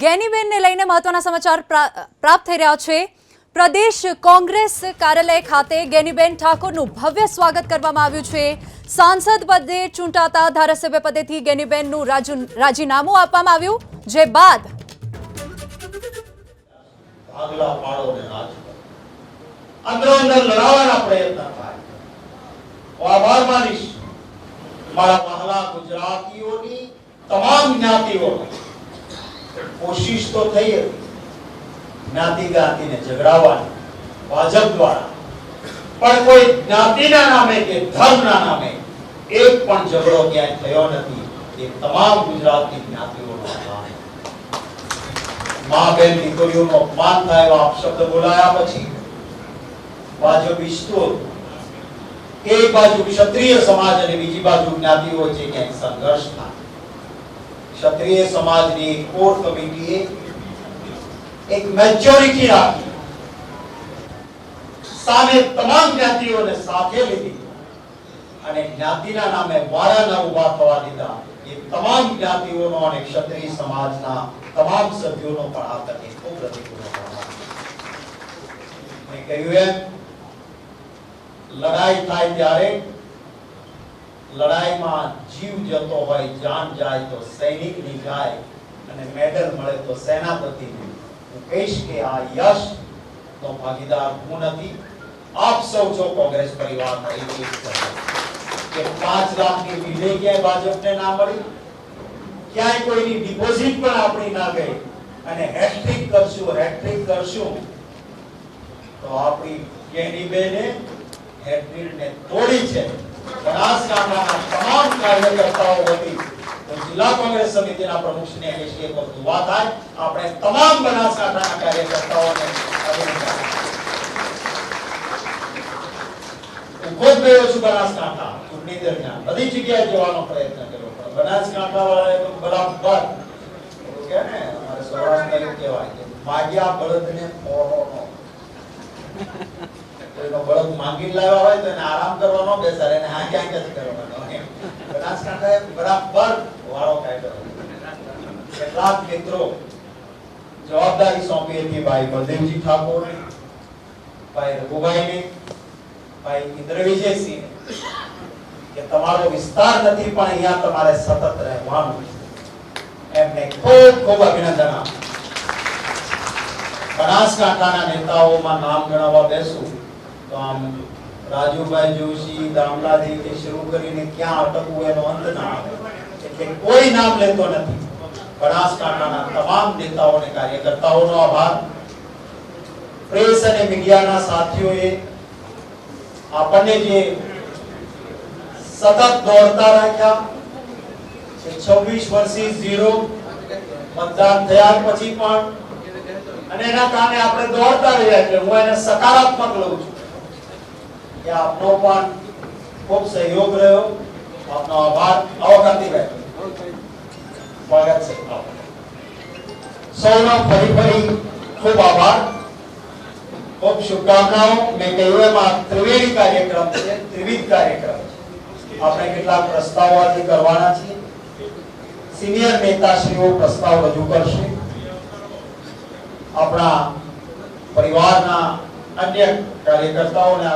ગેનીબેનને લઈને મહત્વના સમાચાર પ્રાપ્ત થઈ રહ્યા છે। પ્રદેશ કોંગ્રેસ કાર્યાલય ખાતે ગેનીબેન ઠાકોરનું ભવ્ય સ્વાગત કરવામાં આવ્યું છે। સાંસદ પદે ચૂંટાતા ધારાસભ્ય પદેથી ગેનીબેનનું રાજીનામું આપવામાં આવ્યું, જે બાદ આગલા પાડોને અંદરો અંદર લડાવવાના પ્રયત્ન થાય। આભાર માનીશ મારા મહાલા ગુજરાતીઓની તમામ જ્ઞાતિઓની कोशिश तो थई ज्ञाति ज्ञाति ने झगड़ावानी भाजप द्वारा, पर कोई ज्ञातिना नामे के धर्मना नामे एक पण झगड़ो क्यां थयो नथी। ये तमाम गुजराती ज्ञातिओनो आभार। मां बेन दीकरीओनो अपमान थाय एवा शब्द बोलाया पछी भाजप ईच्छतो एक बाजू क्षत्रिय समाज अने बीजी बाजू ज्ञातिओ वच्चे क्यां संघर्ष थाय। क्षत्रिय समाज ने कोर कमिटी एक मेजोरिटी राखी सामे तमाम ज्ञातिओं ने साथे लीधी अने ज्ञातिना नामे वाराना उभा थवा दीधा। ये तमाम ज्ञातिओनो अने क्षत्रिय समाजना तमाम सभ्योनो पण आ तके खूब हृदयपूर्वक आभार। मैं कह्युं एम लड़ाई थाय त्यारे लड़ाई में जीव जतो होय, जान जाए तो सैनिक नी जाए अने मेडल मळे तो सेनापति ने। हूँ कहीश के आ यश तो भागीदार हूँ नथी, आप सौ जो कांग्रेस परिवार के 5 लाख की विजय क्या भाजप ने ना मળી, क्या कोई डिपोजिट पर आपणी ना गई अने हैट्रिक करशुं तो आपणी गેનીબેને हैट्रिक ने तोड़ी छे। बनासकांठाना तमाम कार्यकर्ताओं वती तो जिला कांग्रेस समितिना प्रमुख श्री कहीश के पर दुआ थाय। आपणे तमाम बनासकांठाना कार्यकर्ताओने अभिनंदन। खूब गयो છું બનાસકાંઠા ચૂંટણી દરમિયાન બધી જગ્યાએ જવાનો પ્રયત્ન કર્યો, પણ બનાસકાંઠાવાળાએ તો બરાબર કે ને અમારે સૌરાષ્ટ્રમાં એવું કહેવાય કે માગ્યા બળદને ફોરોનો। કોઈનો બળદ માંગી લાવ્યા હોય તો એને આરામ કરવાનો બેસાડે ને આ ક્યાં ક્યાં કરવાનો। બનાસકાંઠાએ બરાબર વાળો કાઢ્યો। કેટલાક મિત્રો જવાબદારી સોંપી હતી ભાઈ બલદેવજી ઠાકોરને, ભાઈ રઘુભાઈને, ભાઈ ઇન્દ્રવિજયસિંહને કે તમારો વિસ્તાર નથી પણ અહીંયા તમારે સતત રહેવાનું। એમને ખૂબ ખૂબ અભિનંદન આપું। બનાસકાંઠાના નેતાઓમાં નામ ગણાવવા બેસું तो आम राजूभाई जोशी दामलादी के शुरू करीने क्या अटकવું એનો અંત ના આવે, એટલે કોઈ નામ લેતો નથી। બનાસકાંઠાના તમામ નેતાઓ અને કાર્યકર્તાઓનો આભાર। પ્રેસ અને મીડિયાના સાથીઓએ આપણને જે સતત દોડતા રાખ્યા, 26 વર્સિસ 0 મતદાન થયા પછી પણ, અને એના કારણે આપણે દોડતા રહ્યા, એટલે હું એને સકારાત્મક લઉં છું। आपनो पण खूब सहयोग रह्यो, आपनो आभार। अवकांतीभाई स्वागत छे। सौनो फरी खूब आभार, खूब शुभकामनाओं। मैं कह्युं एम आ त्रिवेणी कार्यक्रम छे, त्रिविध कार्यक्रम आपणे કેટલાક પ્રસ્તાવો આજે કરવાના છે। સિનિયર નેતાશ્રીઓ પ્રસ્તાવ રજૂ કરશે, આપણા પરિવારના અન્ય કાર્યકર્તાઓને